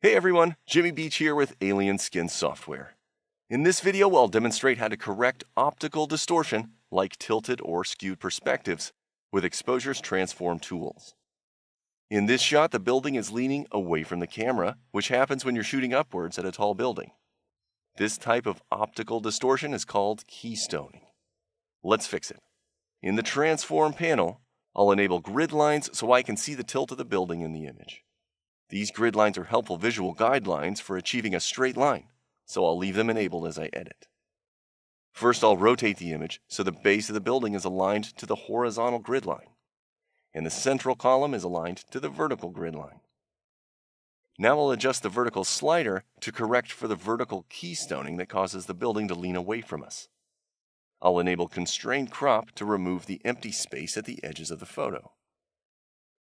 Hey everyone, Jimmy Beach here with Alien Skin Software. In this video, I'll demonstrate how to correct optical distortion, like tilted or skewed perspectives, with Exposure's transform tools. In this shot, the building is leaning away from the camera, which happens when you're shooting upwards at a tall building. This type of optical distortion is called keystoning. Let's fix it. In the transform panel, I'll enable grid lines so I can see the tilt of the building in the image. These grid lines are helpful visual guidelines for achieving a straight line, so I'll leave them enabled as I edit. First, I'll rotate the image so the base of the building is aligned to the horizontal grid line, and the central column is aligned to the vertical grid line. Now I'll adjust the vertical slider to correct for the vertical keystoning that causes the building to lean away from us. I'll enable constrained crop to remove the empty space at the edges of the photo.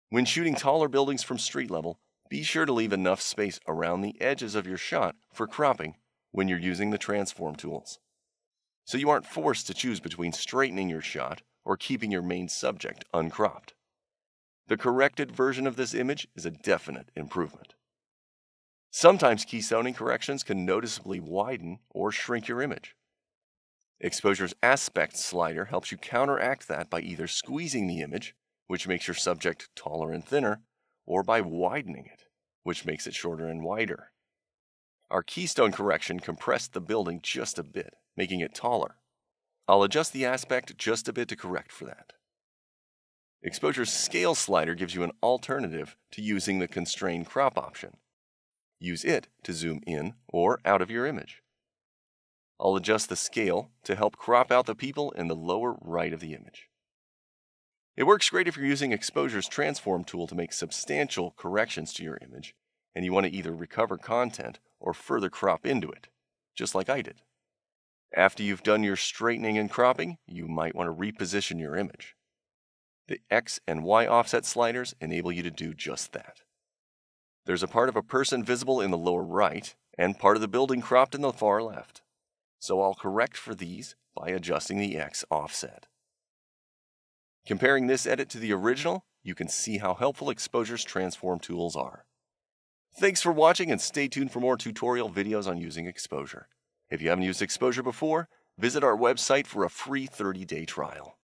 When shooting taller buildings from street level, be sure to leave enough space around the edges of your shot for cropping when you're using the transform tools, so you aren't forced to choose between straightening your shot or keeping your main subject uncropped. The corrected version of this image is a definite improvement. Sometimes keystoning corrections can noticeably widen or shrink your image. Exposure's aspect slider helps you counteract that by either squeezing the image, which makes your subject taller and thinner, or by widening it, which makes it shorter and wider. Our keystone correction compressed the building just a bit, making it taller. I'll adjust the aspect just a bit to correct for that. Exposure's scale slider gives you an alternative to using the constrained crop option. Use it to zoom in or out of your image. I'll adjust the scale to help crop out the people in the lower right of the image. It works great if you're using Exposure's transform tool to make substantial corrections to your image, and you want to either recover content or further crop into it, just like I did. After you've done your straightening and cropping, you might want to reposition your image. The X and Y offset sliders enable you to do just that. There's a part of a person visible in the lower right, and part of the building cropped in the far left. So I'll correct for these by adjusting the X offset. Comparing this edit to the original, you can see how helpful Exposure's transform tools are. Thanks for watching, and stay tuned for more tutorial videos on using Exposure. If you haven't used Exposure before, visit our website for a free 30-day trial.